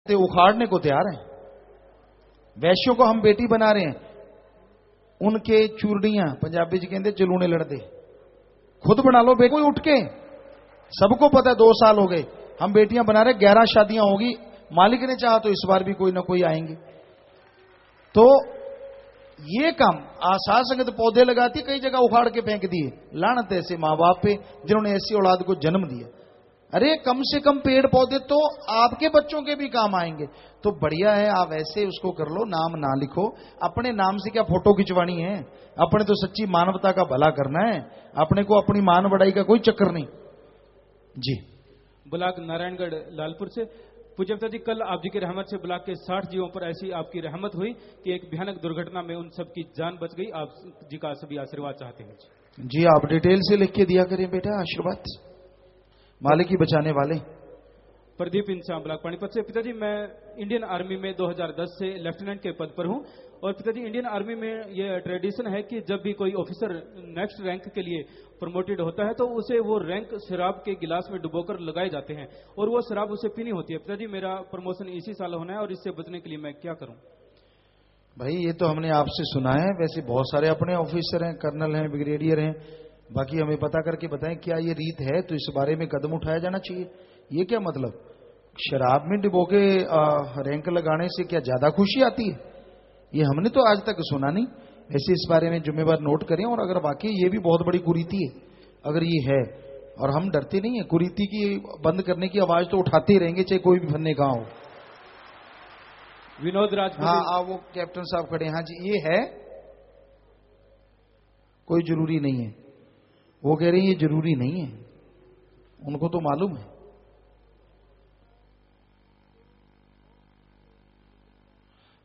ते उखाड़ने को तैयार हैं। वैश्यों को हम बेटी बना रहे हैं, उनके चूरडियां पंजाबी जी कहते जलूने लड़ते, खुद बना लो बेटी उठ के। सबको पता है 2 साल हो गए हम बेटियां बना रहे, 11 शादियां होगी, मालिक ने चाहा तो इस बार भी कोई ना कोई आएंगे। तो ये काम साध संगत पौधे लगाती, कई जगह उखाड़ के फेंक दिए। लानत ऐसे मां बाप पे जिन्होंने ऐसी औलाद को जन्म दिया। अरे कम से कम पेड़ पौधे तो आपके बच्चों के भी काम आएंगे। तो बढ़िया है आप ऐसे उसको कर लो, नाम ना लिखो। अपने नाम से क्या फोटो खिंचवानी है? अपने तो सच्ची मानवता का भला करना है, अपने को अपनी मान बढ़ाई का कोई चक्कर नहीं जी। ब्लॉक नारायणगढ़ लालपुर से पूज्य पिता जी, कल आप जी की रहमत से ब्लॉक के 60 जीवों पर ऐसी आपकी रहमत हुई कि एक भयानक दुर्घटना में उन सब की जान बच गई। आप जी का सभी आशीर्वाद चाहते हैं जी। आप डिटेल से लिख के दिया करें बेटा, आशीर्वाद मालिक ही बचाने वाले। प्रदीप इंसान ब्लॉक पानीपत से, पिताजी मैं इंडियन आर्मी में 2010 से लेफ्टिनेंट के पद पर हूं। और पिताजी इंडियन आर्मी में यह ट्रेडिशन है कि जब भी कोई ऑफिसर नेक्स्ट रैंक के लिए प्रमोटेड होता है तो उसे वो रैंक शराब के गिलास में डुबोकर लगाए जाते हैं और वो शराब उसे पीनी होती है। पिताजी मेरा प्रमोशन इसी साल होना है और इससे बचने के लिए मैं क्या करूं? भाई ये तो हमने आपसे सुना है, वैसे बहुत सारे अपने ऑफिसर हैं, कर्नल हैं, ब्रिगेडियर हैं, बाकी हमें पता करके बताएं क्या ये रीत है, तो इस बारे में कदम उठाया जाना चाहिए। ये क्या मतलब, शराब में डुबो के रैंक लगाने से क्या ज्यादा खुशी आती है? ये हमने तो आज तक सुना नहीं। ऐसे इस बारे में जिम्मेवार नोट करें, और अगर वाकई ये भी बहुत बड़ी कुरीति है, अगर ये है, और हम डरते नहीं है, कुरीति की बंद करने की आवाज तो उठाते ही रहेंगे, चाहे कोई भी फन्ने कहां हो। विनोद राज, हाँ वो कैप्टन साहब खड़े, हाँ जी ये है, कोई जरूरी नहीं है। वो कह रहे हैं ये जरूरी नहीं है, उनको तो मालूम है।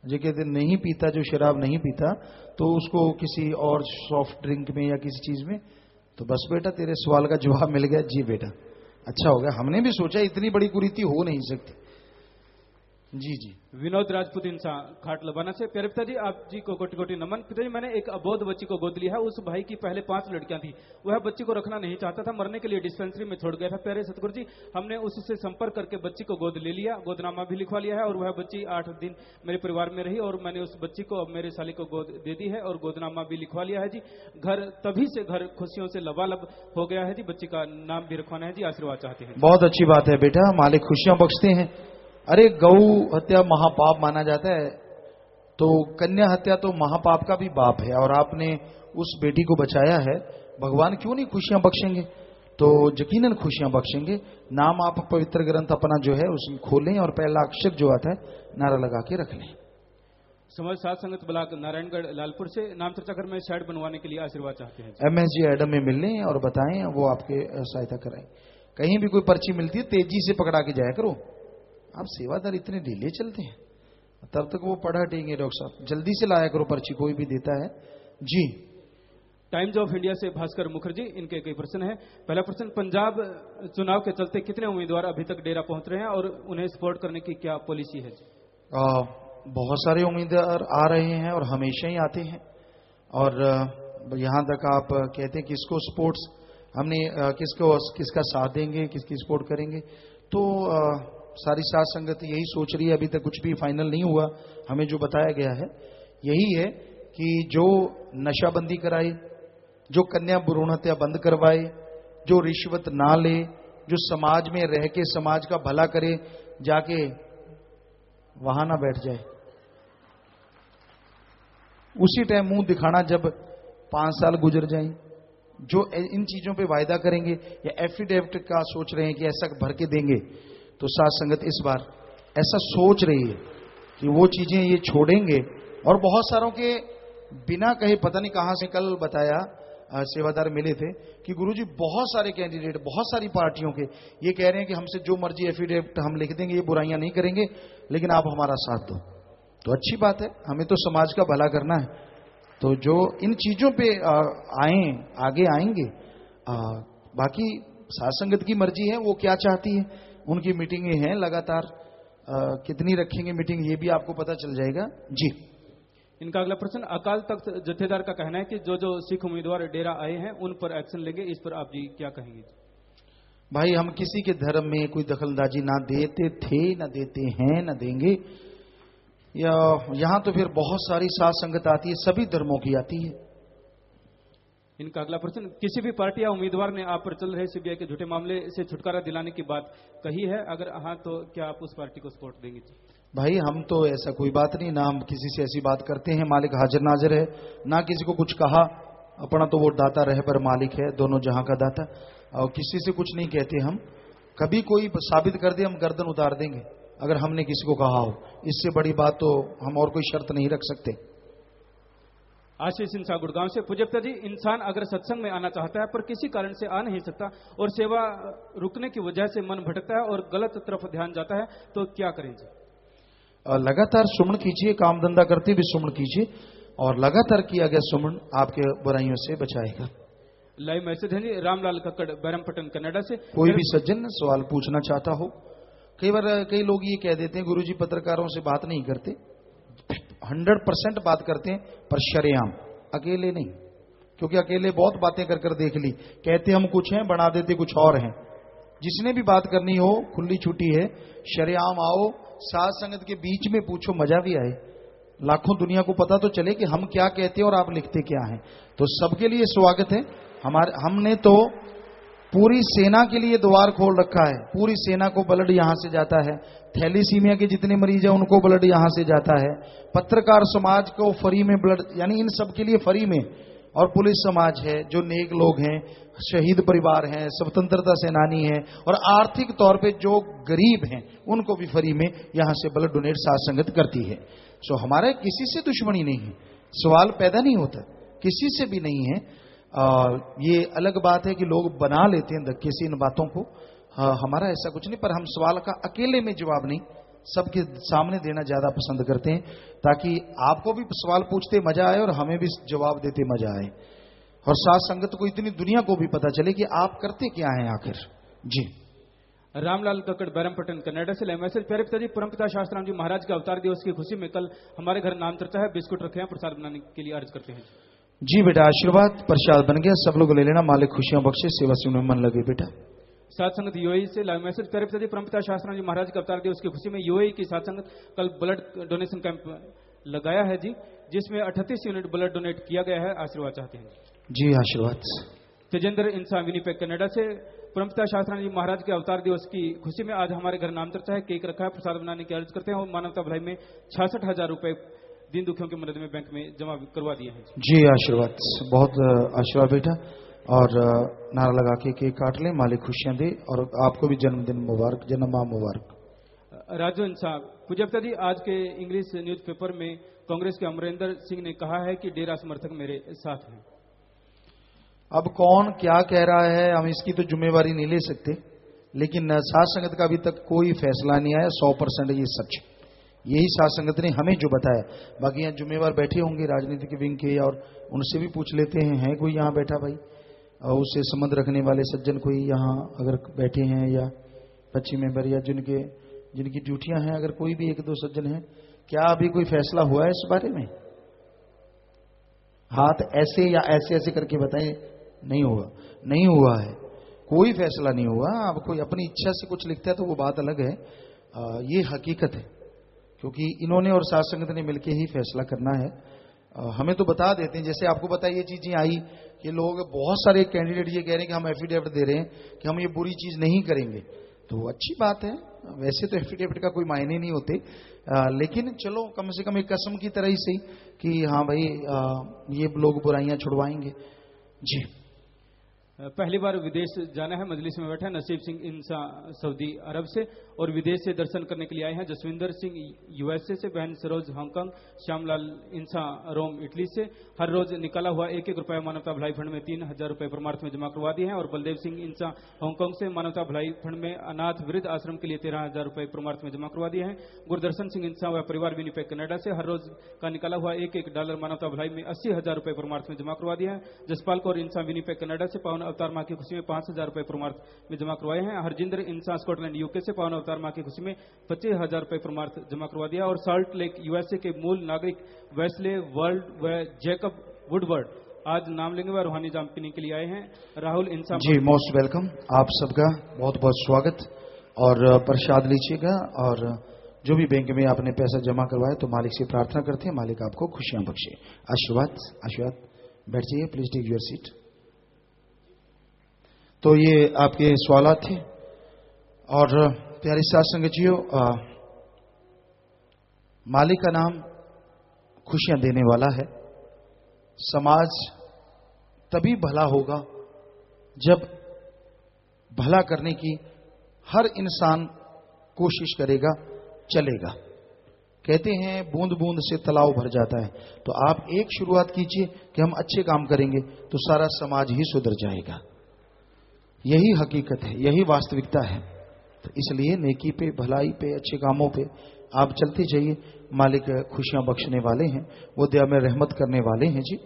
जो कहते नहीं पीता, जो शराब नहीं पीता, तो उसको किसी और सॉफ्ट ड्रिंक में या किसी चीज में, तो बस बेटा तेरे सवाल का जवाब मिल गया जी बेटा, अच्छा हो गया। हमने भी सोचा इतनी बड़ी कुरीति हो नहीं सकती। जी जी। विनोद राजपूत इंसान खाट लबाना से, प्यारे पिताजी आप जी को कोटि कोटि नमन। पिताजी मैंने एक अबोध बच्ची को गोद लिया है। उस भाई की पहले 5 लड़कियां थी, वह बच्ची को रखना नहीं चाहता था, मरने के लिए डिस्पेंसरी में छोड़ गया था। प्यारे सतगुरु जी, हमने उससे संपर्क करके बच्ची को गोद ले लिया, गोदनामा भी लिखवा लिया है और वह बच्ची 8 दिन मेरे परिवार में रही और मैंने उस बच्ची को अब मेरे साली को गोद दे दी है और गोदनामा भी लिखवा लिया है जी। घर तभी से घर खुशियों से लबालब हो गया है जी। बच्ची का नाम भी रखवाना है जी, आशीर्वाद चाहते हैं। बहुत अच्छी बात है बेटा, मालिक खुशियां बख्शते हैं। अरे गौ हत्या महापाप माना जाता है, तो कन्या हत्या तो महापाप का भी बाप है, और आपने उस बेटी को बचाया है, भगवान क्यों नहीं खुशियां बख्शेंगे? तो यकीनन खुशियां बख्शेंगे। नाम आप पवित्र ग्रंथ अपना जो है उसमें खोलें और पहला अक्षर जो आता है नारा लगा के रख लें। समाज साथ संगत ब्लॉक नारायणगढ़ लालपुर से, नाम चर्चा कर में शेड बनवाने के लिए आशीर्वाद चाहते हैं। MSG एडम में मिलने और बताएं, वो आपके सहायता कराएं। कहीं भी कोई पर्ची मिलती है तेजी से पकड़ा के जाया करो। आप सेवादार इतने ढीले चलते हैं, तब तक वो पढ़ा टेंगे डॉक्टर साहब, जल्दी से लाया करो पर्ची, कोई भी देता है जी। टाइम्स ऑफ इंडिया से भास्कर मुखर्जी, इनके कई प्रश्न हैं। पहला प्रश्न, पंजाब चुनाव के चलते कितने उम्मीदवार अभी तक डेरा पहुंच रहे हैं और उन्हें सपोर्ट करने की क्या पॉलिसी है? बहुत सारे उम्मीदवार आ रहे हैं और हमेशा ही आते हैं, और यहां तक आप कहते हैं किसको स्पोर्ट्स, हमने किसका साथ देंगे, किसकी सपोर्ट करेंगे, तो सारी साथ संगत यही सोच रही है। अभी तक कुछ भी फाइनल नहीं हुआ। हमें जो बताया गया है यही है कि जो नशाबंदी कराए, जो कन्या भ्रूण हत्या बंद करवाए, जो रिश्वत ना ले, जो समाज में रह के समाज का भला करे, जाके वहां ना बैठ जाए, उसी टाइम मुंह दिखाना जब 5 साल गुजर जाए। जो इन चीजों पे वायदा करेंगे या एफिडेविट का सोच रहे हैं कि ऐसा भर के देंगे, तो साथ संगत इस बार ऐसा सोच रही है कि वो चीजें ये छोड़ेंगे। और बहुत सारों के बिना कहे, पता नहीं कहां से कल बताया, सेवादार मिले थे कि गुरुजी बहुत सारे कैंडिडेट, बहुत सारी पार्टियों के ये कह रहे हैं कि हमसे जो मर्जी एफिडेविट हम लिख देंगे, ये बुराइयां नहीं करेंगे, लेकिन आप हमारा साथ दो। तो अच्छी बात है, हमें तो समाज का भला करना है। तो जो इन चीजों पे आगे आएंगे, बाकी साथ संगत की मर्जी है, वो क्या चाहती है। उनकी मीटिंगें हैं लगातार, कितनी रखेंगे मीटिंग ये भी आपको पता चल जाएगा जी। इनका अगला प्रश्न, अकाल तख्त जत्थेदार का कहना है कि जो जो सिख उम्मीदवार डेरा आए हैं उन पर एक्शन लेंगे, इस पर आप जी क्या कहेंगे? भाई हम किसी के धर्म में कोई दखलंदाजी ना देते थे, ना देते हैं, ना देंगे। या यहां तो फिर बहुत सारी साध संगत आती है, सभी धर्मों की आती है। इनका अगला प्रश्न, किसी भी पार्टी या उम्मीदवार ने आप पर चल रहे सीबीआई के झूठे मामले से छुटकारा दिलाने की बात कही है, अगर हाँ तो क्या आप उस पार्टी को सपोर्ट देंगे? भाई हम तो ऐसा कोई बात नहीं, ना हम किसी से ऐसी बात करते हैं। मालिक हाजिर नाजिर है, ना किसी को कुछ कहा। अपना तो वो दाता रह पर मालिक है, दोनों जहां का दाता। और किसी से कुछ नहीं कहते हम। कभी कोई साबित कर दे हम गर्दन उतार देंगे, अगर हमने किसी को कहा हो। इससे बड़ी बात तो हम और कोई शर्त नहीं रख सकते। आशीष इंसान गुड़गांव से, पूज्यता जी, इंसान अगर सत्संग में आना चाहता है पर किसी कारण से आ नहीं सकता और सेवा रुकने की वजह से मन भटकता है और गलत तरफ ध्यान जाता है, तो क्या करें जी? लगातार सुमन कीजिए, काम धंधा करते भी सुमन कीजिए, और लगातार किया गया सुमन आपके बुराइयों से बचाएगा। लाइव मैसेज है जी, रामलाल कक्कड़, बैरमपट्टन, कनाडा से। कोई भी सज्जन सवाल पूछना चाहता हो। कई बार कई लोग ये कह देते हैं गुरुजी पत्रकारों से बात नहीं करते। 100% बात करते हैं, पर शरेआम, अकेले नहीं। क्योंकि अकेले बहुत बातें कर कर देख ली, कहते हम कुछ हैं, बना देते कुछ और हैं। जिसने भी बात करनी हो खुली छुट्टी है, शरेआम आओ, साध संगत के बीच में पूछो, मजा भी आए। लाखों दुनिया को पता तो चले कि हम क्या कहते हैं और आप लिखते क्या हैं। तो सबके लिए स्वागत है। हमने तो पूरी सेना के लिए द्वार खोल रखा है। पूरी सेना को ब्लड यहां से जाता है। थैलीसीमिया के जितने मरीज हैं उनको ब्लड यहां से जाता है। पत्रकार समाज को फ्री में ब्लड, यानी इन सब के लिए फ्री में। और पुलिस समाज है, जो नेक लोग हैं, शहीद परिवार हैं, स्वतंत्रता सेनानी हैं, और आर्थिक तौर पे जो गरीब हैं उनको भी फ्री में यहां से ब्लड डोनेट साध संगत करती है। सो हमारा किसी से दुश्मनी नहीं है, सवाल पैदा नहीं होता, किसी से भी नहीं है। ये अलग बात है कि लोग बना लेते हैं धक्के से इन बातों को। हमारा ऐसा कुछ नहीं, पर हम सवाल का अकेले में जवाब नहीं, सबके सामने देना ज्यादा पसंद करते हैं, ताकि आपको भी सवाल पूछते मजा आए और हमें भी जवाब देते मजा आए, और साथ संगत को, इतनी दुनिया को भी पता चले कि आप करते क्या हैं आखिर। जी। रामलाल कक्कड़, बैरमपट्टन, कनाडा से। मैसेज, प्यारे पिताजी, परमपिता शास्त्राम जी महाराज के अवतार दिवस की खुशी में कल हमारे घर नाम चर्चा है, बिस्कुट रखे हैं, प्रसाद बनाने के लिए अर्ज करते हैं। जी बेटा, आशीर्वाद प्रसाद बन गया, सब लोग ले लेना। मालिक खुशियां बख्शे, सेवा से उन्हें मन लगे बेटा। साथ संगत यूएई से। लाइव मैसेज, प्यारे पिताजी, परमपिता शास्त्राम जी महाराज के अवतार दिवस की खुशी में यूएई की साथ संगत कल ब्लड डोनेशन कैंप लगाया है जी, जिसमें 38 यूनिट ब्लड डोनेट किया गया है। आशीर्वाद चाहते हैं जी। आशीर्वाद। तेजेंद्र इंसान, विनीपेग, कनाडा से। परमपिता शास्त्राम जी महाराज के अवतार दिवस की खुशी में आज हमारे घर नाम चर्चा है, केक रखा है, प्रसाद बनाने की अर्ज करते हैं, और मानवता भलाई में 66,000 रुपए दीन दुखियों की मदद में बैंक में जमा करवा दिए हैं जी। आशीर्वाद, बहुत आशीर्वाद बेटा। और नारा लगा के केक काट ले, मालिक खुशियां दे, और आपको भी जन्मदिन मुबारक, जन्मदिन मुबारक। राजू इंसान, पूज्यता जी, आज के इंग्लिश न्यूज़पेपर में कांग्रेस के अमरिंदर सिंह ने कहा है कि डेरा समर्थक मेरे साथ हैं। अब कौन क्या कह रहा है, हम इसकी तो जिम्मेवारी नहीं ले सकते, लेकिन साध संगत का अभी तक कोई फैसला नहीं आया। 100% ये सच, यही साध संगत ने हमें जो बताया। बाकी यहाँ जिम्मेवार बैठे होंगे राजनीतिक विंग के, और उनसे भी पूछ लेते हैं, है कोई यहाँ बैठा भाई, और उससे संबंध रखने वाले सज्जन कोई यहाँ अगर बैठे हैं, या 25 मेंबर, या जिनकी ड्यूटियां हैं, अगर कोई भी 1-2 सज्जन हैं, क्या अभी कोई फैसला हुआ है इस बारे में? हाथ ऐसे या ऐसे ऐसे करके बताएं। नहीं हुआ, नहीं हुआ है, कोई फैसला नहीं हुआ। अब कोई अपनी इच्छा से कुछ लिखता है तो वो बात अलग है। ये हकीकत है, क्योंकि इन्होंने और साध संगत ने मिलकर ही फैसला करना है। हमें तो बता देते हैं, जैसे आपको पता ये चीजें आई कि लोग, बहुत सारे कैंडिडेट ये कह रहे हैं कि हम एफिडेविट दे रहे हैं कि हम ये बुरी चीज नहीं करेंगे, तो अच्छी बात है। वैसे तो एफिडेविट का कोई मायने नहीं होते, लेकिन चलो कम से कम एक कसम की तरह ही सही कि हाँ भाई ये लोग बुराइयां छुड़वाएंगे। जी। पहली बार विदेश जाना है, मजलिस में बैठा है नसीब सिंह इंसा सऊदी अरब से, और विदेश से दर्शन करने के लिए आए हैं जसविंदर सिंह यूएसए से, बहन सरोज हांगकांग, श्यामलाल इंसा रोम इटली से। हर रोज निकाला हुआ 1-1 रुपया मानवता भलाई फंड में 3,000 रुपए परमार्थ में जमा करवा दिए हैं। और बलदेव सिंह इंसा हांगकांग से मानवता भलाई फंड में अनाथ वृद्ध आश्रम के लिए 13,000 रुपए परमार्थ में जमा करवा दिए हैं। गुरदर्शन सिंह इंसा व परिवार विनीपेग, कनाडा से हर रोज का निकाला हुआ $1 मानवता भलाई में 80,000 रुपए परमार्थ में जमा करवा दिए हैं। जसपाल कौर इंसा विनीपेग, कनाडा से पावन अवतार माह की खुशी में 5,000 रुपए परमार्थ में जमा करवाए हैं। हरजिंदर इंसान स्कॉटलैंड यूके से पावन अवतार माह की खुशी में 25,000 रुपए परमार्थ जमा करवा दिया। और सॉल्ट लेक यूएसए के मूल नागरिक वेस्ले वर्ल्ड व जैकब वुडवर्ड आज नाम लेंगे वह रूहानी जाम पीने के लिए आए हैं राहुल इंसान जी। मोस्ट वेलकम, आप सबका बहुत बहुत स्वागत। और प्रसाद लीजिएगा। और जो भी बैंक में आपने पैसा जमा करवाया तो मालिक से प्रार्थना करते हैं, मालिक आपको खुशियां बख्शे। आशीर्वाद आशीर्वाद। बैठ जाइए, प्लीज टेक योर सीट। तो ये आपके सवाल थे। और प्यारे साथ संगतियों, मालिक का नाम खुशियां देने वाला है। समाज तभी भला होगा जब भला करने की हर इंसान कोशिश करेगा, चलेगा। कहते हैं बूंद बूंद से तालाब भर जाता है। तो आप एक शुरुआत कीजिए कि हम अच्छे काम करेंगे तो सारा समाज ही सुधर जाएगा। यही हकीकत है, यही वास्तविकता है। तो इसलिए नेकी पे, भलाई पे, अच्छे कामों पे आप चलते जाइए। मालिक खुशियां बख्शने वाले हैं, वो दया में रहमत करने वाले हैं जी।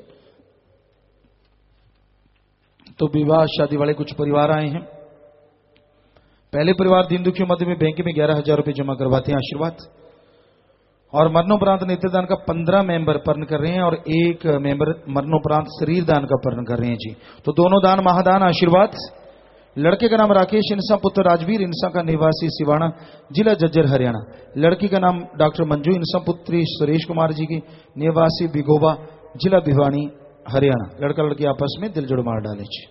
तो विवाह शादी वाले कुछ परिवार आए हैं। पहले परिवार दीन दुखियों मध्य में बैंक में 11,000 रुपए जमा करवाते हैं, आशीर्वाद। और मरणोपरांत नेत्रदान का 15 मेंबर पर्ण कर रहे हैं और एक मेंबर मरणोपरांत शरीर दान का पर्ण कर रहे हैं जी। तो दोनों दान महादान, आशीर्वाद। लड़के का नाम राकेश इंसा पुत्र राजवीर इंसा का निवासी सिवाना जिला जज्जर हरियाणा। लड़की का नाम डॉक्टर मंजू इंसा पुत्री सुरेश कुमार जी की निवासी बिगोबा जिला भिवानी हरियाणा। लड़का लड़की आपस में दिल जुड़ मार डाले जी।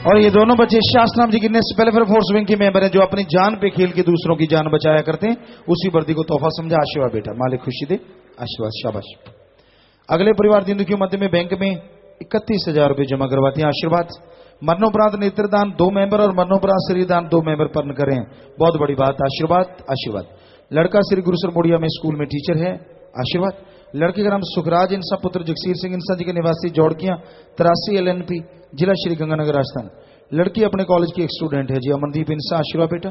और ये दोनों बच्चे शास्त्रनाम जी गिरने से पहले फिर फोर्स विंग के मेंबर हैं, जो अपनी जान पे खेल के दूसरों की जान बचाया करते हैं। उसी वर्दी को तोहफा समझा। आशीर्वाद बेटा, मालिक खुशी दे। आशीर्वाद, शाबाश। अगले परिवार दीन दुखियों मध्य में बैंक में 31,000 रुपए जमा करवाते हैं, आशीर्वाद। मरणोपरांत नेत्रदान 2 मेंबर और मरणोपरांत शरीरदान 2 मेंबर पर्ण कर रहे हैं, बहुत बड़ी बात। आशीर्वाद आशीर्वाद। लड़का श्री गुरुसर मोड़िया में स्कूल में टीचर है, आशीर्वाद। लड़के का नाम सुखराज इंसा पुत्र जगसीर सिंह इंसा जी के निवासी जौड़कियां 83 LNP जिला श्री गंगानगर राजस्थान। लड़की अपने कॉलेज की एक स्टूडेंट है जी, अमनदीप इंसा, आशीर्वाद बेटा।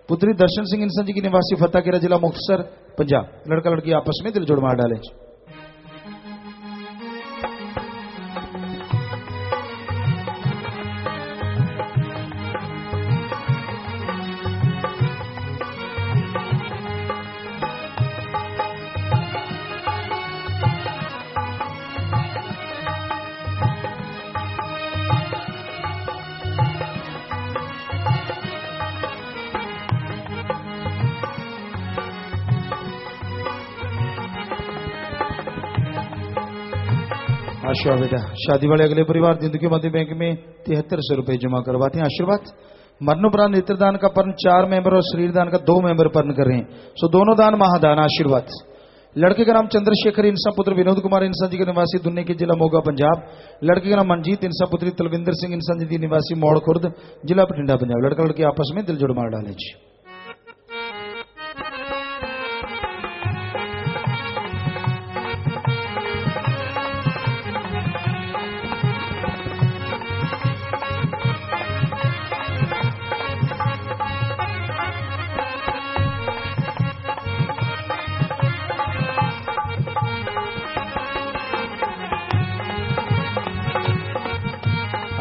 पुत्री दर्शन सिंह इंसा जी की निवासी फतेहकेरा जिला मुक्तसर पंजाब। लड़का लड़की आपस में दिल जोड़ मार डाले। आशीर्वाद बेटा। शादी वाले अगले परिवार जिंदगी मध्य बैंक में 7300 रुपए जमा करवाते हैं, आशीर्वाद। मरणोपरांत नेत्रदान का पर्ण 4 मेंबर और शरीरदान का 2 मेंबर पर्ण कर रहे हैं, सो दोनों दान महादान, आशीर्वाद। लड़के का नाम चंद्रशेखर इंसा पुत्र विनोद कुमार इंसा जी के निवासी दुन्ने के जिला मोगा पंजाब। लड़के का नाम मनजीत इंसा पुत्री तलविंदर सिंह इंसा जी निवासी मोड़ खुर्द जिला बठिंडा पंजाब। लड़का लड़की आपस में दिल जोड़ मार डाले जी।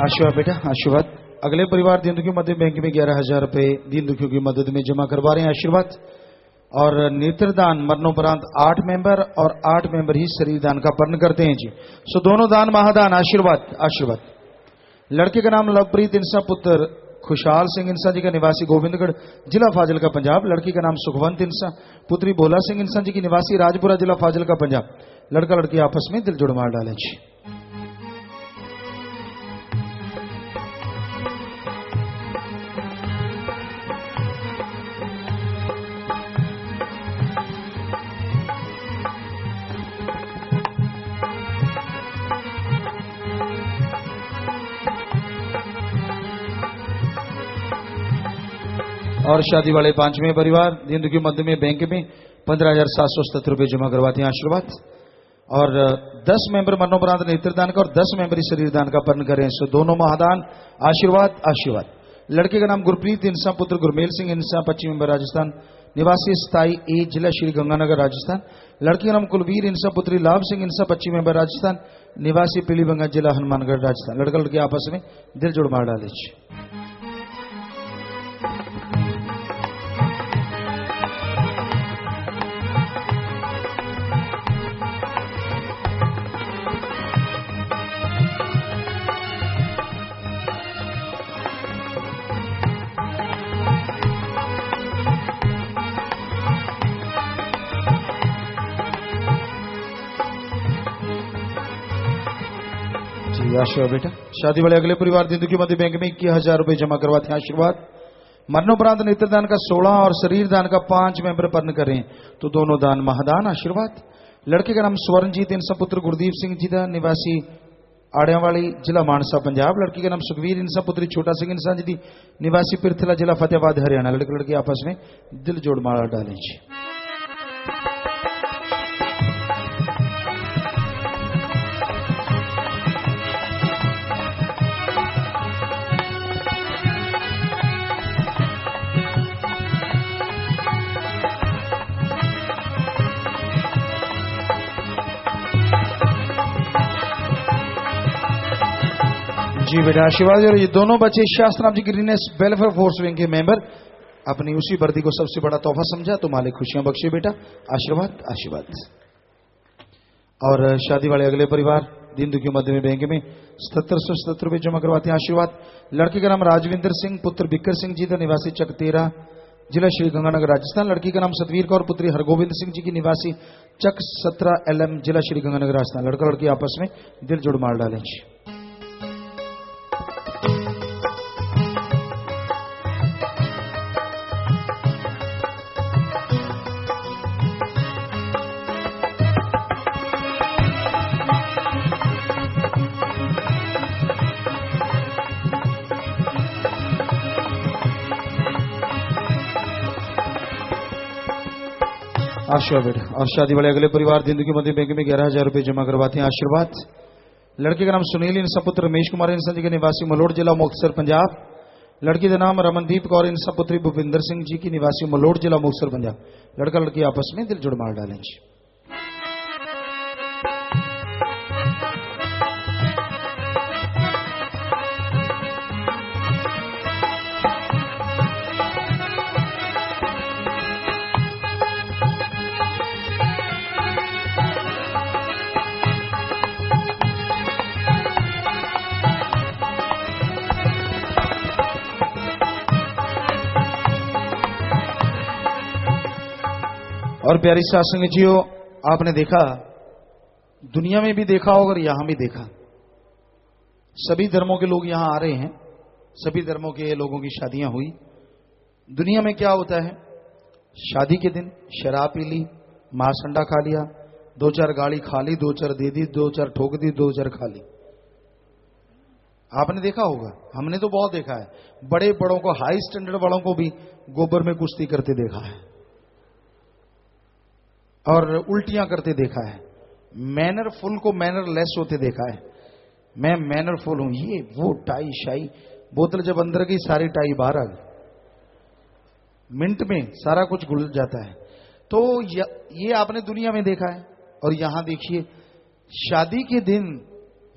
आशीर्वाद बेटा, आशीर्वाद। अगले परिवार दीन दुखियों मध्य बैंक में 11,000 रुपए दीन दुखियों की मदद में जमा करवा रहे हैं, आशीर्वाद। और नेत्रदान मरणोपरांत 8 मेंबर और 8 मेंबर ही शरीरदान का पर्ण करते हैं जी, सो दोनों दान महादान, आशीर्वाद आशीर्वाद। लड़के का नाम लवप्रीत इंसा पुत्र खुशहाल सिंह इंसा जी का निवासी गोविंदगढ़ जिला फाजिल का पंजाब। लड़की का नाम सुखवंत इंसा पुत्री भोला सिंह इंसा जी की निवासी राजपुरा जिला फाजिल का पंजाब। लड़का लड़की आपस में दिल जुड़ मार डाले जी। और शादी वाले 5वें परिवार दीन दुखी मध्य में बैंक में 15,770 रुपए जमा करवाते हैं, आशीर्वाद। और 10 मेंबर मरणोपरांत नेत्रदान का और 10 मेंबर शरीरदान का पर्ण करें, सो दोनों महादान, आशीर्वाद आशीर्वाद। लड़के का नाम गुरप्रीत इंसा पुत्र गुरमेल सिंह इंसा, 25 मेंबर राजस्थान, निवासी 27 ए जिला श्री गंगानगर राजस्थान। लड़की का नाम कुलवीर इंसा पुत्री लाभ सिंह इंसा, 25 मेंबर राजस्थान, निवासी पीलीभंगा जिला हनुमानगढ़ राजस्थान। लड़का लड़की आपस में दिल जोड़ मार डाले। आशीर्वाद बेटा। शादी वाले अगले परिवार दिंदु की मध्य बैंक में 21,000 रुपए जमा करवाते हैं। आशीर्वाद। मरणोपरांत नेत्रदान का 16 और शरीर दान का 5 मेंबर पर्ण करें तो दोनों दान महादान। आशीर्वाद। लड़के का नाम स्वर्णजीत इंसा पुत्र गुरदीप सिंह जी था, निवासी आड़ियावाली जिला मानसा पंजाब। लड़की का नाम सुखवीर इंसा पुत्री छोटा सिंह इंसा जी, निवासी पिरथला जिला फतेहाबाद हरियाणा। लड़के लड़की आपस में दिल जोड़ माला डालें। जी बेटा आशीर्वाद। और ये दोनों बच्चे शास्त्रनाथ जी ग्रीनेस वेलफेयर फोर्स विंग के मेंबर अपनी उसी वर्दी को सबसे बड़ा तोहफा समझा तो मालिक खुशियां बख्शे बेटा। आशीर्वाद आशीर्वाद। और शादी वाले अगले परिवार दिंदु के मध्य में बैंक में 7777 रुपए जमा करवाते हैं। आशीर्वाद। लड़के का नाम राजविंदर सिंह पुत्र बिक्कर सिंह जी था, निवासी चक 13 जिला श्री गंगानगर राजस्थान। लड़की का नाम सतवीर कौर पुत्री हरगोविंद सिंह जी की, निवासी चक 17 LM जिला श्री गंगानगर राजस्थान। लड़का लड़की आपस में दिल जोड़ मार डालें। आशीर्वाद बेटा। और शादी वाले अगले परिवार दिंदु के मध्य बैंक में 11,000 रुपए जमा करवाते हैं। आशीर्वाद। लड़के का नाम सुनील इंसा पुत्र रमेश कुमार इंसा जी के, निवासी मलोड़ जिला मुक्तसर पंजाब। लड़की का नाम रमनदीप कौर इंसा पुत्री भूपिंदर सिंह जी की, निवासी मलोड़ जिला मुक्तसर पंजाब। लड़का लड़की आपस में दिल जोड़ मार डालें। और प्यारी साथ संगतियों, आपने देखा, दुनिया में भी देखा होगा और यहां भी देखा, सभी धर्मों के लोग यहां आ रहे हैं, सभी धर्मों के लोगों की शादियां हुई। दुनिया में क्या होता है, शादी के दिन शराब पी ली, मांस अंडा खा लिया, 2-4 गाड़ी खा ली, 2-4 दे दी, 2-4 ठोक दी, 2-4 खा ली। आपने देखा होगा, हमने तो बहुत देखा है। बड़े बड़ों को, हाई स्टैंडर्ड वालों को भी गोबर में कुश्ती करते देखा है और उल्टियां करते देखा है। मैनरफुल को मैनरलेस होते देखा है। मैं मैनरफुल हूं, ये वो टाई शाई, बोतल जब अंदर गई सारी टाई बाहर आ गई, मिनट में सारा कुछ घुल जाता है। तो ये आपने दुनिया में देखा है। और यहां देखिए, शादी के दिन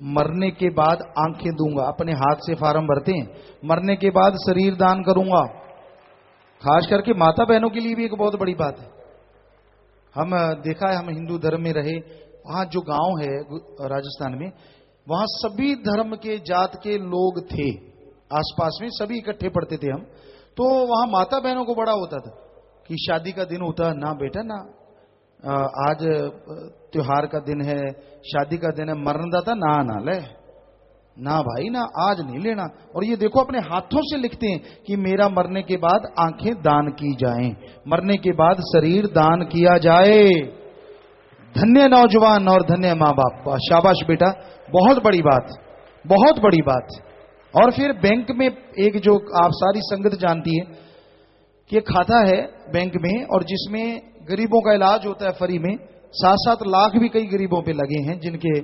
मरने के बाद आंखें दूंगा, अपने हाथ से फार्म भरते हैं, मरने के बाद शरीर दान करूंगा। खास करके माता बहनों के लिए भी एक बहुत बड़ी बात है। हम देखा है, हम हिंदू धर्म में रहे, वहां जो गांव है राजस्थान में, वहां सभी धर्म के जात के लोग थे, आसपास में सभी इकट्ठे पढ़ते थे हम। तो वहां माता बहनों को बड़ा होता था कि शादी का दिन होता, ना बेटा ना, आज त्योहार का दिन है, शादी का दिन है, मरन दाता ना ना ले, ना भाई ना, आज नहीं लेना। और ये देखो, अपने हाथों से लिखते हैं कि मेरा मरने के बाद आंखें दान की जाएं, मरने के बाद शरीर दान किया जाए। धन्य नौजवान और धन्य माँ बाप, शाबाश बेटा, बहुत बड़ी बात, बहुत बड़ी बात। और फिर बैंक में एक जो आप सारी संगत जानती है कि खाता है बैंक में, और जिसमें गरीबों का इलाज होता है फ्री में। 7-7 लाख भी कई गरीबों पे लगे हैं, जिनके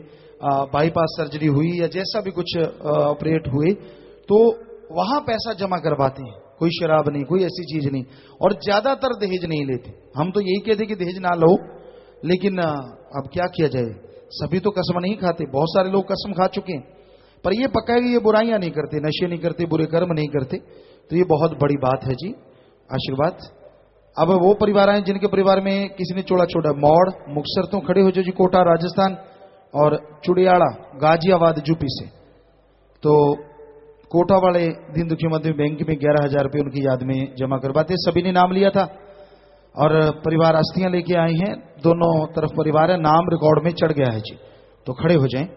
बाईपास सर्जरी हुई या जैसा भी कुछ ऑपरेट हुए, तो वहां पैसा जमा करवाते हैं। कोई शराब नहीं, कोई ऐसी चीज नहीं, और ज्यादातर दहेज नहीं लेते। हम तो यही कहते कि दहेज ना लो, लेकिन अब क्या किया जाए, सभी तो कसम नहीं खाते, बहुत सारे लोग कसम खा चुके हैं। पर ये पक्का है कि ये बुराइयां नहीं करते, नशे नहीं करते, बुरे कर्म नहीं करते, तो ये बहुत बड़ी बात है जी। आशीर्वाद। अब वो परिवार आए जिनके परिवार में किसी ने चोड़ा छोड़ा, मौड़ मुक्तसर तो खड़े हो जो जी, कोटा राजस्थान, और चुड़ियाड़ा गाजियाबाद यूपी से। तो कोटा वाले दीन दुखी मध्य बैंक में 11,000 रुपये उनकी याद में जमा करवाते, सभी ने नाम लिया था, और परिवार अस्थियां लेके आए हैं, दोनों तरफ परिवार है, नाम रिकॉर्ड में चढ़ गया है जी। तो खड़े हो जाएं।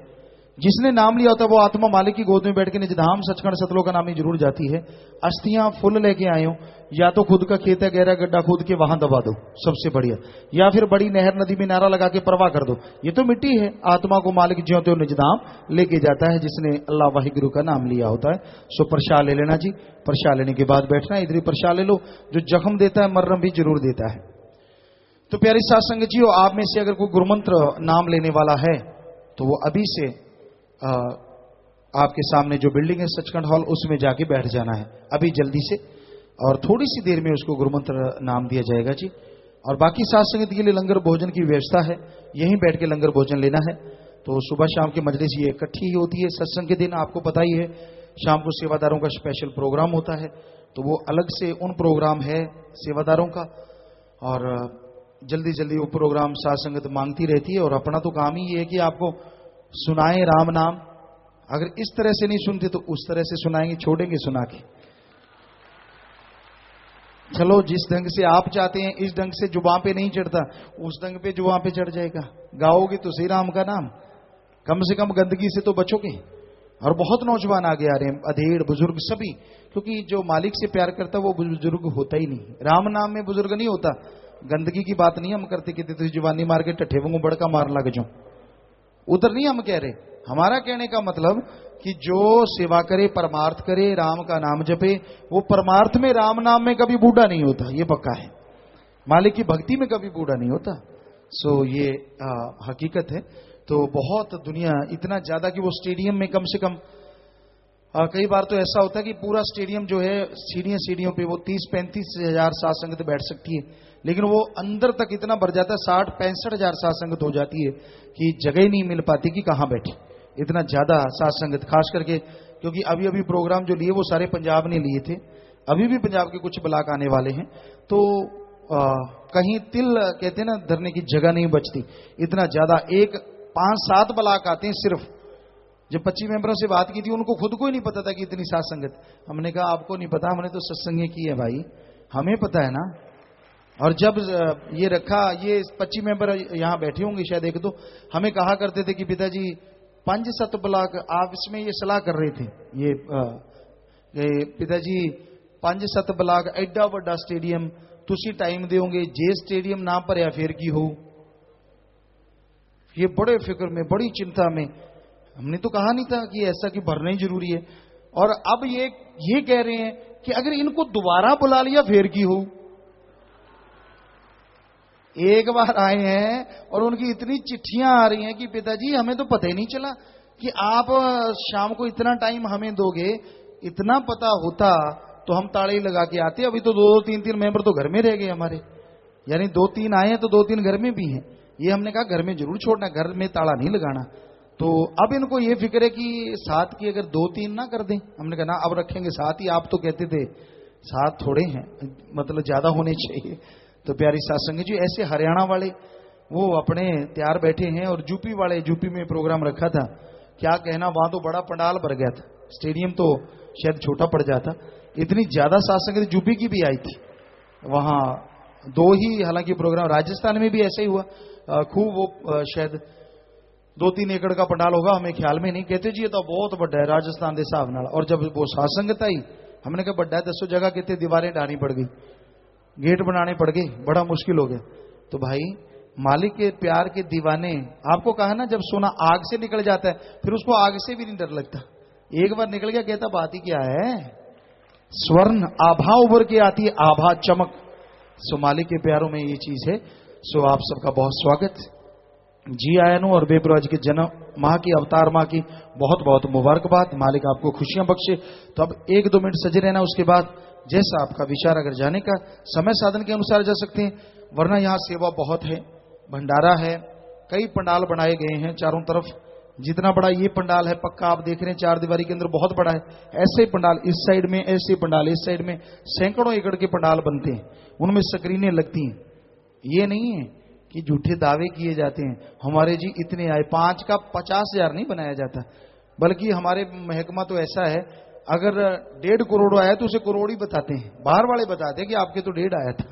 जिसने नाम लिया होता है वो आत्मा मालिक की गोद में बैठ के निजधाम सचखंड सतलोक का नाम ही जरूर जाती है। अस्थियां फुल लेके आए हो, या तो खुद का खेत है, गहरा गड्ढा खोद के वहां दबा दो, सबसे बढ़िया, या फिर बड़ी नहर नदी में नारा लगा के प्रवाह कर दो। ये तो मिट्टी है, आत्मा को मालिक ज्यों त्यों निजधाम लेके जाता है जिसने अल्लाह वाहिगुरु का नाम लिया होता है। सो प्रसाद ले लेना जी, प्रसाद लेने के बाद बैठना, इधर ही प्रसाद ले लो। जो जख्म देता है मर्रम भी जरूर देता है। तो प्यारी साध संगत जी, आप में से अगर कोई गुरुमंत्र नाम लेने वाला है तो वो अभी से आपके सामने जो बिल्डिंग है सचखंड हॉल, उसमें जाके बैठ जाना है अभी जल्दी से, और थोड़ी सी देर में उसको गुरुमंत्र नाम दिया जाएगा जी। और बाकी साध संगत के लिए लंगर भोजन की व्यवस्था है, यहीं बैठ के लंगर भोजन लेना है। तो सुबह शाम की मजलिस ये इकट्ठी ही होती है। सत्संग के दिन आपको पता ही है, शाम को सेवादारों का स्पेशल प्रोग्राम होता है, तो वो अलग से उन प्रोग्राम है सेवादारों का, और जल्दी जल्दी वो प्रोग्राम साध संगत मांगती रहती है। और अपना तो काम ही ये है कि आपको सुनाए राम नाम। अगर इस तरह से नहीं सुनते तो उस तरह से सुनाएंगे, छोड़ेंगे सुना के। चलो जिस ढंग से आप चाहते हैं इस ढंग से जुबान पे नहीं चढ़ता, उस ढंग पे जुबान पे चढ़ जाएगा। गाओगे तो सही राम का नाम, कम से कम गंदगी से तो बचोगे। और बहुत नौजवान आगे आ रहे हैं, अधेड़ बुजुर्ग सभी, क्योंकि जो मालिक से प्यार करता है वो बुजुर्ग होता ही नहीं। राम नाम में बुजुर्ग नहीं होता। गंदगी की बात नहीं हम करते कि तुझे जुबानी मार के टट्ठे वांगू बड़का मार लग जाऊं, उधर नहीं हम कह रहे। हमारा कहने का मतलब कि जो सेवा करे, परमार्थ करे, राम का नाम जपे, वो परमार्थ में राम नाम में कभी बूढ़ा नहीं होता, ये पक्का है। मालिक की भक्ति में कभी बूढ़ा नहीं होता। सो ये हकीकत है। तो बहुत दुनिया इतना ज्यादा कि वो स्टेडियम में कम से कम कई बार तो ऐसा होता है कि पूरा स्टेडियम जो है सीढ़ियों पे वो 30-35 हजार साध संगत बैठ सकती है, लेकिन वो अंदर तक इतना भर जाता है, 60-65 हजार साध संगत हो जाती है कि जगह ही नहीं मिल पाती कि कहां बैठे। इतना ज्यादा साध संगत, खास करके क्योंकि अभी अभी प्रोग्राम जो लिए वो सारे पंजाब ने लिए थे, अभी भी पंजाब के कुछ ब्लॉक आने वाले हैं। तो कहीं तिल कहते हैं ना धरने की जगह नहीं बचती, इतना ज्यादा। 5-7 ब्लॉक आते हैं सिर्फ। जब 25 मेंबरों से बात की थी उनको खुद को ही नहीं पता था कि इतनी साध संगत। हमने कहा आपको नहीं पता, हमने तो सत्संग की है भाई, हमें पता है ना। और जब ये रखा, ये 25 मेंबर यहां बैठे होंगे शायद एक दो, हमें कहा करते थे कि पिताजी 5-7 ब्लॉक, आप इसमें ये सलाह कर रहे थे, ये पिताजी 5-7 ब्लॉक एडा बड़ा स्टेडियम तुसी टाइम दोगे, जे स्टेडियम ना भरया फिर की हो। ये बड़े फिक्र में, बड़ी चिंता में। हमने तो कहा नहीं था कि ऐसा कि भरना ही जरूरी है। और अब ये कह रहे हैं कि अगर इनको दोबारा बुला लिया फिर की हो। एक बार आए हैं और उनकी इतनी चिट्ठियां आ रही हैं कि पिताजी हमें तो पता ही नहीं चला कि आप शाम को इतना टाइम हमें दोगे। इतना पता होता तो हम ताले ही लगा के आते। अभी तो 2-3 मेंबर तो घर में रह गए हमारे, यानी 2-3 आए हैं तो 2-3 घर में भी हैं। ये हमने कहा घर में जरूर छोड़ना, घर में ताला नहीं लगाना। तो अब इनको ये फिक्र है कि 7 की अगर 2-3 ना कर दें। हमने कहा ना अब रखेंगे 7 ही। आप तो कहते थे 7 थोड़े हैं, मतलब ज्यादा होने चाहिए। तो प्यारी साध संगत जी, ऐसे हरियाणा वाले वो अपने तैयार बैठे हैं, और यूपी वाले, यूपी में प्रोग्राम रखा था, क्या कहना, वहां तो बड़ा पंडाल भर गया था, स्टेडियम तो शायद छोटा पड़ जाता। इतनी ज्यादा साध संगत यूपी की भी आई थी। वहां 2 ही हालांकि प्रोग्राम, राजस्थान में भी ऐसा ही हुआ खूब। वो शायद 2-3 एकड़ का पंडाल होगा, हमें ख्याल में नहीं। कहते जी ये तो बहुत बड़ा है राजस्थान के हिसाब नाल। और जब वो साध संगत आई, हमने कहा बड़ा है, 10 जगह कहते दीवारें ढानी पड़ गई, गेट बनाने पड़ गए, बड़ा मुश्किल हो गया। तो भाई मालिक के प्यार के दीवाने, आपको कहा ना जब सोना आग से निकल जाता है फिर उसको आग से भी नहीं डर लगता। एक बार निकल गया, कहता बात ही क्या है, स्वर्ण आभा उभर के आती है, आभा चमक। सो मालिक के प्यारों में ये चीज है। सो आप सबका बहुत स्वागत जी आया नु। और बेपरवाह जी के जन्म माँ की, अवतार माँ की बहुत बहुत मुबारकबाद। मालिक आपको खुशियां बख्शे। तो अब 1-2 मिनट सजे रहना, उसके बाद जैसा आपका विचार, अगर जाने का समय साधन के अनुसार जा सकते हैं, वरना यहाँ सेवा बहुत है, भंडारा है, कई पंडाल बनाए गए हैं चारों तरफ। जितना बड़ा ये पंडाल है, पक्का आप देख रहे हैं 4 दीवारी के अंदर बहुत बड़ा है, ऐसे ही पंडाल इस साइड में, ऐसे ही पंडाल इस साइड में, सैकड़ों एकड़ के पंडाल बनते हैं, उनमें स्क्रीनें लगती हैं। ये नहीं है कि झूठे दावे किए जाते हैं हमारे जी इतने आए, 5 का 50,000 नहीं बनाया जाता, बल्कि हमारे महकमा तो ऐसा है, अगर 1.5 करोड़ आया तो उसे करोड़ ही बताते हैं, बाहर वाले बताते हैं कि आपके तो 1.5 आया था।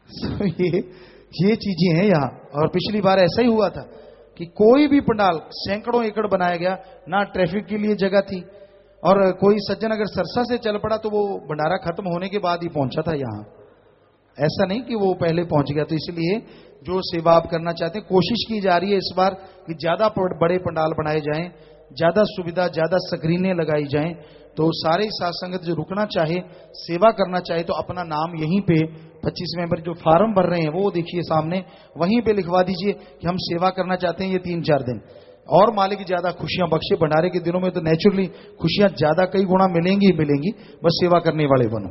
तो ये चीजें हैं यहाँ। और पिछली बार ऐसा ही हुआ था कि कोई भी पंडाल सैकड़ों एकड़ बनाया गया, ना ट्रैफिक के लिए जगह थी, और कोई सज्जन अगर सरसा से चल पड़ा तो वो भंडारा खत्म होने के बाद ही पहुंचा था यहाँ, ऐसा नहीं कि वो पहले पहुंच गया। तो इसलिए जो सेवा आप करना चाहते हैं, कोशिश की जा रही है इस बार कि ज्यादा बड़े पंडाल बनाए जाएं, ज्यादा सुविधा, ज्यादा स्क्रीनें लगाई जाएं। तो सारे साथ संगत जो रुकना चाहे, सेवा करना चाहे, तो अपना नाम यहीं पे 25 मेंबर जो फार्म भर रहे हैं वो देखिए सामने, वहीं पे लिखवा दीजिए कि हम सेवा करना चाहते हैं ये 3-4 दिन। और मालिक ज्यादा खुशियां बख्शे। भंडारे के दिनों में तो नेचुरली खुशियां ज्यादा कई गुना मिलेंगी ही मिलेंगी, बस सेवा करने वाले बनो।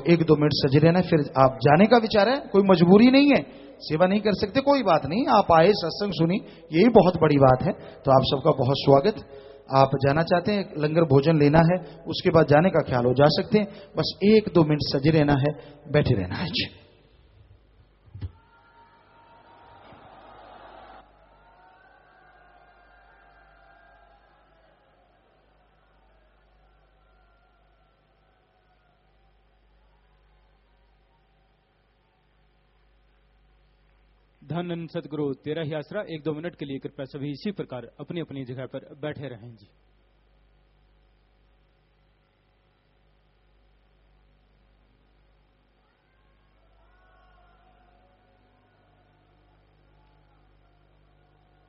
1-2 मिनट सजे रहना, फिर आप जाने का विचार है, कोई मजबूरी नहीं है, सेवा नहीं कर सकते कोई बात नहीं, आप आए, सत्संग सुनी, यही बहुत बड़ी बात है। तो आप सबका बहुत स्वागत। आप जाना चाहते हैं, लंगर भोजन लेना है, उसके बाद जाने का ख्याल हो, जा सकते हैं। बस 1-2 मिनट सजे रहना है, बैठे रहना है जी। धन सतगुरु तेरा ही आसरा। 1-2 मिनट के लिए कृपया सभी इसी प्रकार अपनी अपनी जगह पर बैठे रहें जी।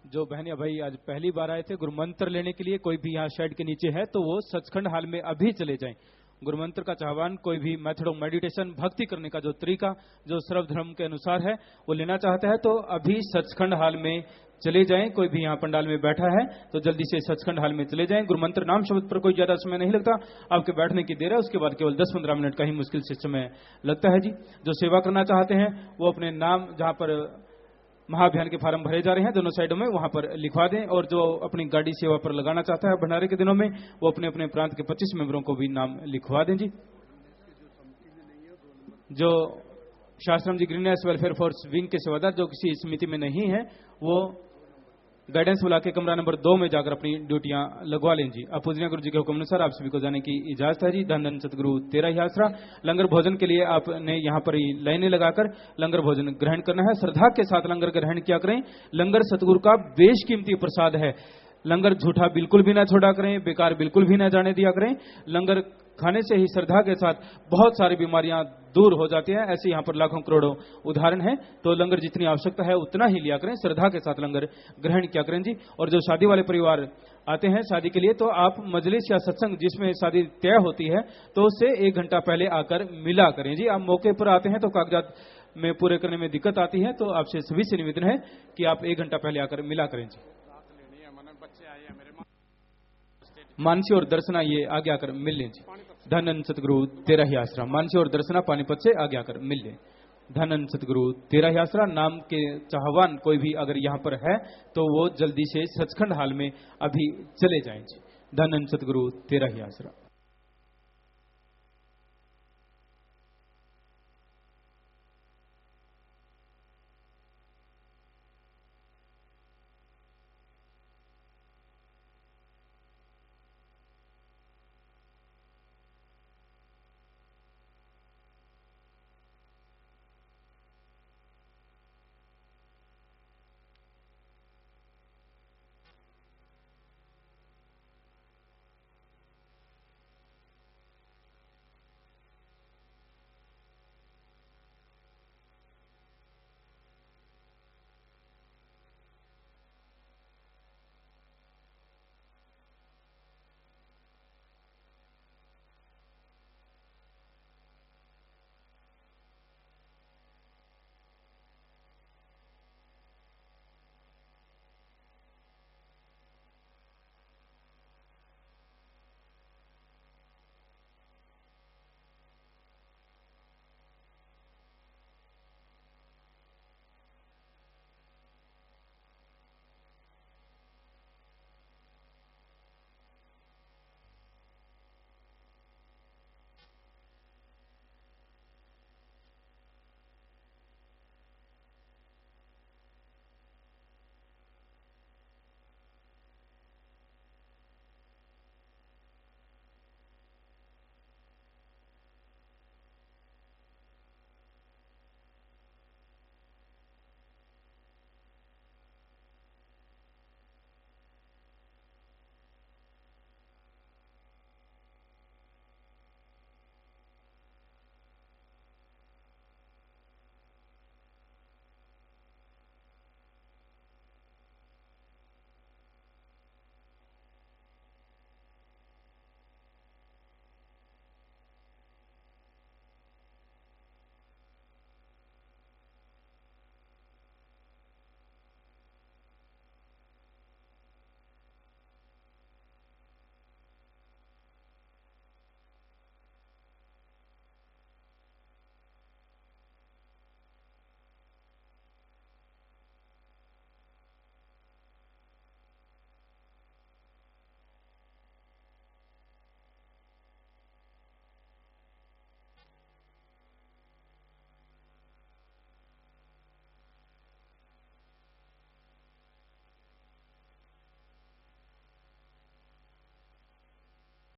जो बहन या भाई आज पहली बार आए थे गुरु मंत्र लेने के लिए, कोई भी यहाँ शेड के नीचे है तो वो सचखंड हाल में अभी चले जाएं। गुरु मंत्र का चाहवान, कोई भी मेथड ऑफ मेडिटेशन, भक्ति करने का जो तरीका जो सर्व धर्म के अनुसार है वो लेना चाहता है तो अभी सचखंड हाल में चले जाएं। कोई भी यहाँ पंडाल में बैठा है तो जल्दी से सचखंड हाल में चले जाएं। गुरु मंत्र नाम शब्द पर कोई ज्यादा समय नहीं लगता, आपके बैठने की देर है, उसके बाद केवल 10-15 मिनट का ही मुश्किल से समय लगता है जी। जो सेवा करना चाहते हैं वो अपने नाम, जहाँ पर महाअभियान के फार्म भरे जा रहे हैं दोनों साइडों में, वहां पर लिखवा दें। और जो अपनी गाड़ी सेवा पर लगाना चाहता है भंडारे के दिनों में, वो अपने अपने प्रांत के 25 मेंबरों को भी नाम लिखवा दें जी। जो शास्त्रम जी ग्रीननेस वेलफेयर फोर्स विंग के सेवादार जो किसी समिति में नहीं है, वो गाइडेंस बुला के कमरा नंबर 2 में जाकर अपनी ड्यूटियां लगवा लें जी। अब पूजनीय गुरु जी के हुक्म अनुसार आप सभी को जाने की इजाजत है जी। धन धन सतगुरु तेरा ही आसरा। लंगर भोजन के लिए आपने यहाँ पर ही लाइनें लगाकर लंगर भोजन ग्रहण करना है। श्रद्धा के साथ लंगर ग्रहण किया करें। लंगर सतगुरु का बेशकीमती प्रसाद है। लंगर झूठा बिल्कुल भी ना छोड़ा करें, बेकार बिल्कुल भी ना जाने दिया करें। लंगर खाने से ही श्रद्धा के साथ बहुत सारी बीमारियां दूर हो जाती हैं। ऐसे यहाँ पर लाखों करोड़ों उदाहरण हैं। तो लंगर जितनी आवश्यकता है उतना ही लिया करें, श्रद्धा के साथ लंगर ग्रहण किया करें जी। और जो शादी वाले परिवार आते हैं शादी के लिए, तो आप मजलिस या सत्संग जिसमें शादी तय होती है तो उससे 1 घंटा पहले आकर मिला करें जी। आप मौके पर आते हैं तो कागजात में पूरे करने में दिक्कत आती है, तो आपसे सभी से निवेदन है कि आप 1 घंटा पहले आकर मिला करें जी। मानसी और दर्शना ये आगे आकर मिल लें जी। धनन सतगुरु तेरा ही आसरा। मानसी और दर्शना पानीपत से आगे आकर मिल लें। धनन सतगुरु तेरा ही आसरा। नाम के चाहवान कोई भी अगर यहाँ पर है तो वो जल्दी से सचखंड हाल में अभी चले जाएं जी। धनन सतगुरु तेरा ही आसरा।